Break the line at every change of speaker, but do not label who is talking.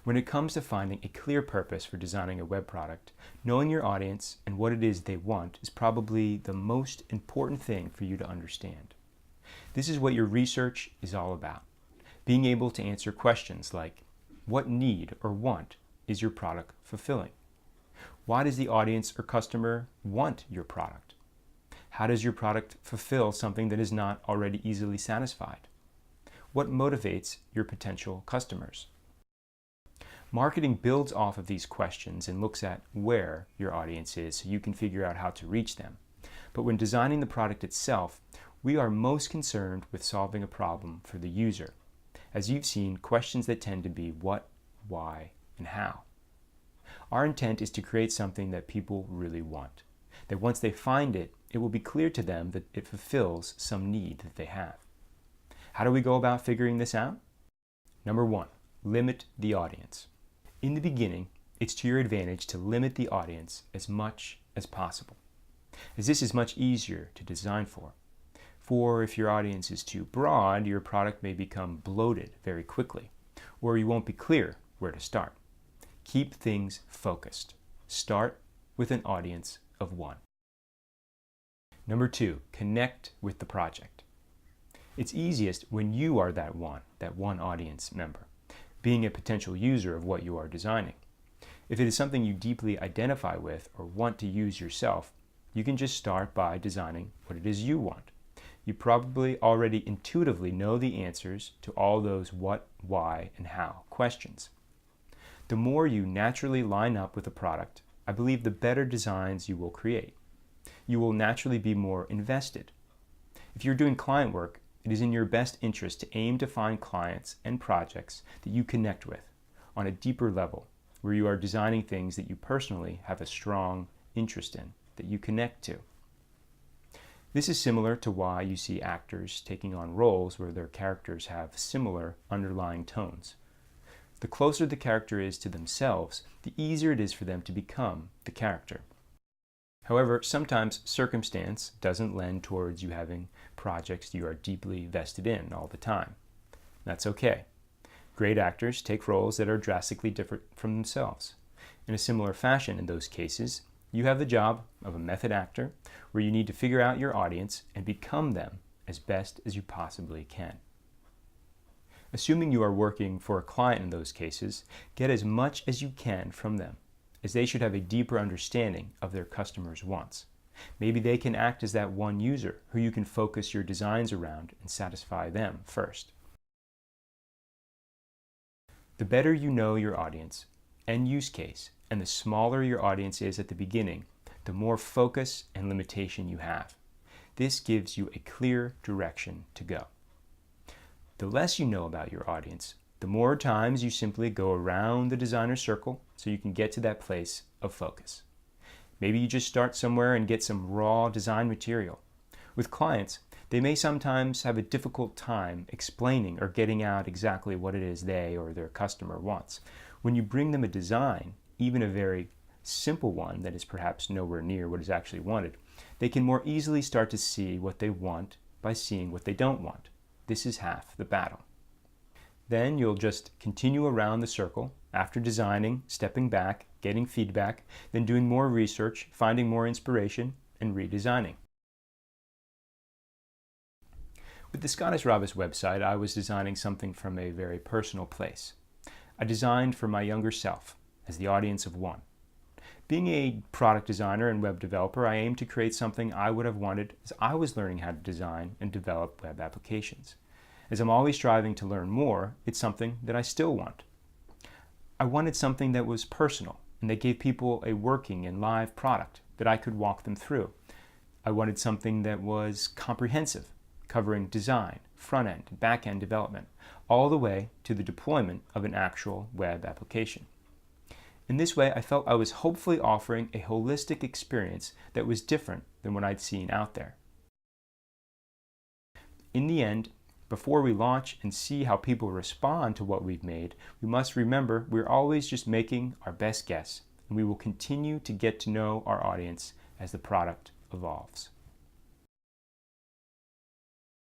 When it comes to finding a clear purpose for designing a web product, knowing your audience and what it is they want is probably the most important thing for you to understand. This is what your research is all about. Being able to answer questions like, what need or want is your product fulfilling? Why does the audience or customer want your product? How does your product fulfill something that is not already easily satisfied? What motivates your potential customers? Marketing builds off of these questions and looks at where your audience is so you can figure out how to reach them. But when designing the product itself, we are most concerned with solving a problem for the user. As you've seen, questions that tend to be what, why, and how. Our intent is to create something that people really want, that once they find it, it will be clear to them that it fulfills some need that they have. How do we go about figuring this out? Number one, limit the audience. In the beginning, it's to your advantage to limit the audience as much as possible, as this is much easier to design for. For if your audience is too broad, your product may become bloated very quickly, or you won't be clear where to start. Keep things focused. Start with an audience of one. Number two, connect with the project. It's easiest when you are that one audience member, being a potential user of what you are designing. If it is something you deeply identify with or want to use yourself, you can just start by designing what it is you want. You probably already intuitively know the answers to all those what, why, and how questions. The more you naturally line up with a product, I believe the better designs you will create. You will naturally be more invested. If you're doing client work, it is in your best interest to aim to find clients and projects that you connect with on a deeper level, where you are designing things that you personally have a strong interest in, that you connect to. This is similar to why you see actors taking on roles where their characters have similar underlying tones. The closer the character is to themselves, the easier it is for them to become the character. However, sometimes circumstance doesn't lend towards you having projects you are deeply vested in all the time. That's okay. Great actors take roles that are drastically different from themselves. In a similar fashion, in those cases, you have the job of a method actor where you need to figure out your audience and become them as best as you possibly can. Assuming you are working for a client in those cases, get as much as you can from them, as they should have a deeper understanding of their customers' wants. Maybe they can act as that one user who you can focus your designs around and satisfy them first. The better you know your audience and use case, and the smaller your audience is at the beginning, the more focus and limitation you have. This gives you a clear direction to go. The less you know about your audience, the more times you simply go around the designer circle so you can get to that place of focus. Maybe you just start somewhere and get some raw design material. With clients, they may sometimes have a difficult time explaining or getting out exactly what it is they or their customer wants. When you bring them a design, even a very simple one that is perhaps nowhere near what is actually wanted, they can more easily start to see what they want by seeing what they don't want. This is half the battle. Then you'll just continue around the circle after designing, stepping back, getting feedback, then doing more research, finding more inspiration, and redesigning. With the Scottish Rabbis website, I was designing something from a very personal place. I designed for my younger self, as the audience of one. Being a product designer and web developer, I aimed to create something I would have wanted as I was learning how to design and develop web applications. As I'm always striving to learn more, it's something that I still want. I wanted something that was personal and that gave people a working and live product that I could walk them through. I wanted something that was comprehensive, covering design, front-end, and back-end development, all the way to the deployment of an actual web application. In this way, I felt I was hopefully offering a holistic experience that was different than what I'd seen out there. In the end, before we launch and see how people respond to what we've made, we must remember we're always just making our best guess, and we will continue to get to know our audience as the product evolves.